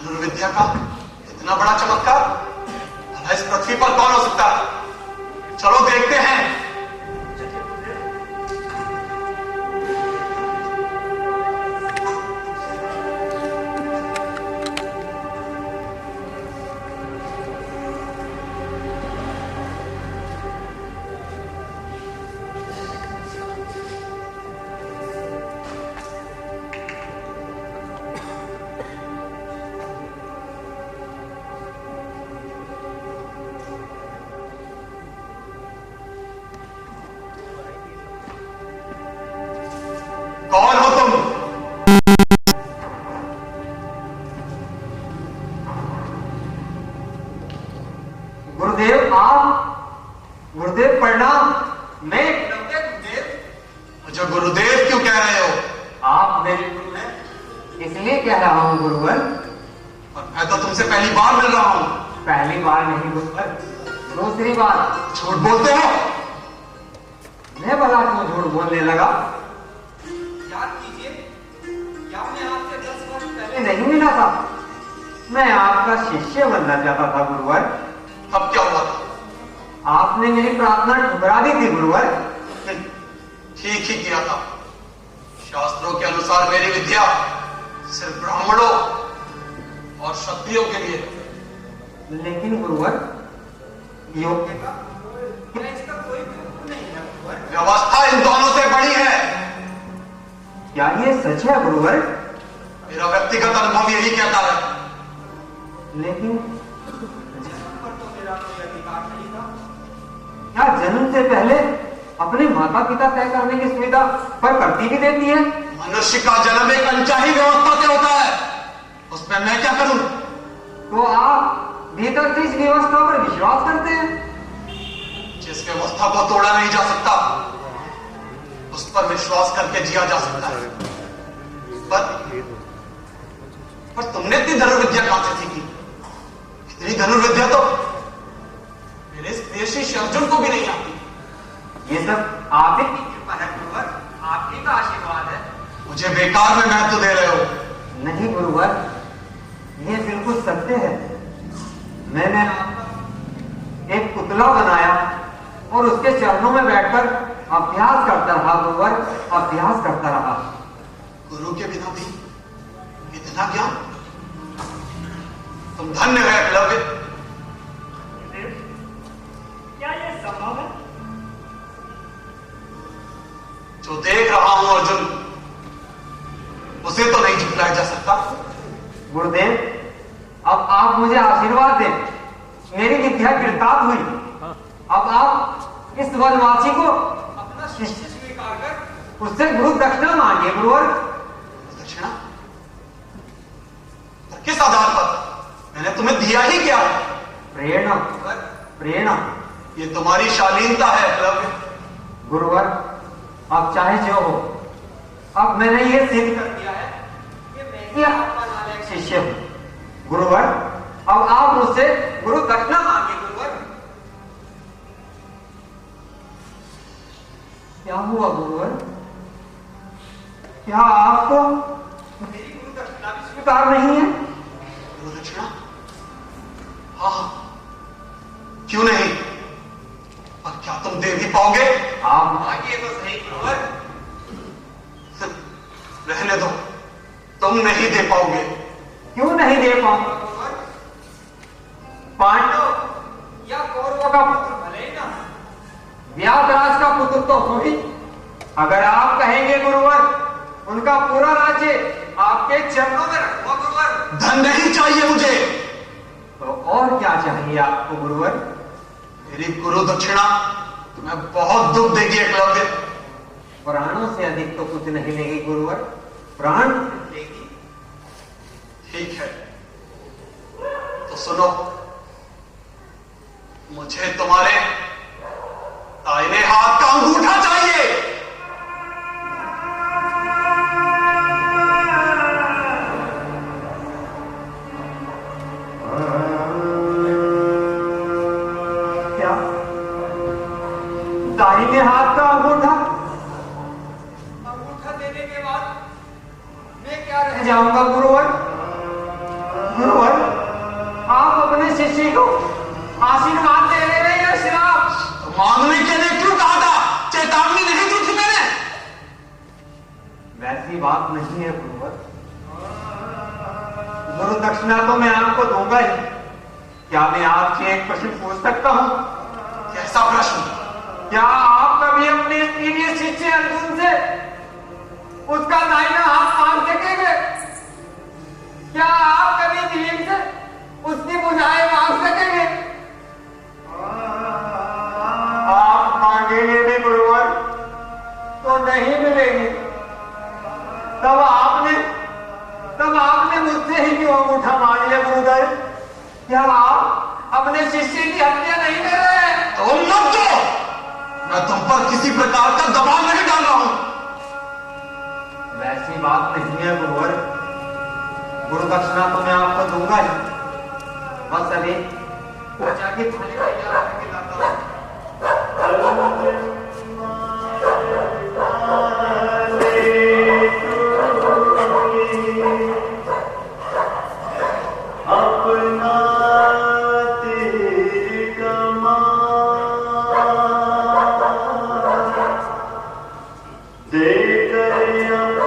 धनुर्विद्या का इतना बड़ा चमत्कार भला इस पृथ्वी पर कौन हो सकता है? चलो देखते हैं। कौन हो तुम? गुरुदेव आप? गुरुदेव प्रणाम। मैं गुरुदेव? मुझे गुरुदेव क्यों कह रहे हो? आप मेरे गुरु हैं इसलिए कह रहा हूँ गुरुवर। और मैं तो तुमसे पहली बार मिल रहा हूं। पहली बार नहीं गुरुवर, दूसरी बार। झूठ बोलते हो? मैं भला क्यों झूठ बोलने लगा? याद कीजिए, क्या मैं आपसे 10 वर्ष पहले नहीं मिला था। मैं आपका शिष्य बनना चाहता था गुरुवर। अब क्या हुआ था? आपने मेरी प्रार्थना ठुकरा दी थी गुरुवर। ठीक ही किया था। शास्त्रों के अनुसार मेरी विद्या सिर्फ ब्राह्मणों और क्षत्रियों के लिए। लेकिन गुरुवर योग्य मैं इसका कोई विरोध नहीं है गुरुवर। व्यवस्था इन दोनों से बड़ी है। क्या ये सच है गुरुवर? मेरा व्यक्तिगत अनुभव यही कहता है। लेकिन जन्म पर तो मेरा कोई अधिकार नहीं था। क्या जन्म से पहले अपने माता पिता तय करने की सुविधा पर करती भी देती है? मनुष्य का जन्म एक अनचाही व्यवस्था से होता है, उसमें मैं क्या करूं? तो आप भीतर से इस व्यवस्था पर विश्वास करते हैं? जिस व्यवस्था को तोड़ा नहीं जा सकता उस पर विश्वास करके जिया जा सकता है। पर तुमने इतनी धनुर्विद्या कहां से सीखी? इतनी धनुर्विद्या तो मेरे इस प्रिय शिष्य अर्जुन को भी नहीं आती। ये सब आप ही की कृपा है गुरुवर, आपकी का आशीर्वाद है। मुझे बेकार में महत्व दे रहे हो। नहीं गुरुवर, ये बिल्कुल सत्य है। मैंने आपका एक पुतला बनाया और उसके चरणों में बैठकर अभ्यास करता रहा गुरुवर, अभ्यास करता रहा। गुरु के बिना भी इतना ज्ञान? तुम धन्य हो एकलव्य। क्या ये संभव है? जो देख रहा हूं अर्जुन, उसे तो नहीं झुकलाया जा सकता। गुरुदेव, अब आप मुझे आशीर्वाद दें। मेरी विद्या गिरताब हुई। अब आप इस वनवासी को अपना शिष्य स्वीकार कर उससे गुरु दक्षिणा मांगिए गुरुवर। दक्षिणा? पर किस आधार पर? मैंने तुम्हें दिया ही क्या? प्रेरणा प्रेरणा। ये तुम्हारी शालीनता है एकलव्य। गुरुवर, अब चाहे जो हो, अब मैंने ये सिद्ध कर दिया है कि मैं ही आपका नालायक शिष्य हूं। गुरुवर, अब आप मुझसे गुरु दक्षिणा मांगिए गुरुवर। क्या हुआ गुरुवर? क्या आपको मेरी गुरु दक्षिणा भी स्वीकार नहीं है? गुरु दक्षिणा? हाँ, क्यों नहीं? और क्या तुम दे भी पाओगे? आप मांगिए तो सही गुरुवर। रहने दो, तुम नहीं दे पाओगे। क्यों नहीं दे पाऊंगा गुरुवर? पांडव या कौरवों का पुत्र भले ही ना, व्यासराज का पुत्र तो हो ही। अगर आप कहेंगे गुरुवर, उनका पूरा राज्य आपके चरणों में रखूंगा गुरुवर। धन नहीं चाहिए मुझे। तो और क्या चाहिए आपको गुरुवर? मेरी गुरु दक्षिणा तुम्हें बहुत दुख देगी एकलव्य। प्राणों से अधिक तो कुछ नहीं लेगी गुरुवर, प्राण लेगी। ठीक है, तो सुनो, मुझे तुम्हारे दाहिने हाथ का अंगूठा चाहिए। क्या? दाहिने हाथ का अंगूठा? अंगूठा देने के बाद मैं क्या रह जाऊंगा गुरुवर। गुरुवर शिष्य को आशीर्वाद दे रहे हैं या श्राप? मांगने के लिए क्यों कहा था? चेतावनी नहीं दी थी मैंने? वैसी बात नहीं है गुरुवर। गुरु दक्षिणा तो मैं आपको दूंगा ही। क्या मैं आपसे एक प्रश्न पूछ सकता हूं? कैसा प्रश्न? क्या आप कभी अपने प्रिय शिष्य अर्जुन से उसका दाहिना हाथ मांग सकेंगे? क्या आप कभी भीम से उसकी बुझाएं मांग सकेंगे? आप मांगेंगे भी गुरुवर तो नहीं मिलेगी। तब आपने मुझसे ही क्यों अंगूठा मांग लिया गुरुदेव? क्या आप अपने शिष्य की हत्या नहीं कर रहे? तो मत दो। मैं तुम पर किसी प्रकार का दबाव नहीं डाल रहा हूं। वैसी बात नहीं है गुरुवर। गुरु दक्षिणा तो मैं आपको दूंगा ही। बस अभी पूजा की थाली तैयार करके लाता हूं। अपना तेरे कमा देकर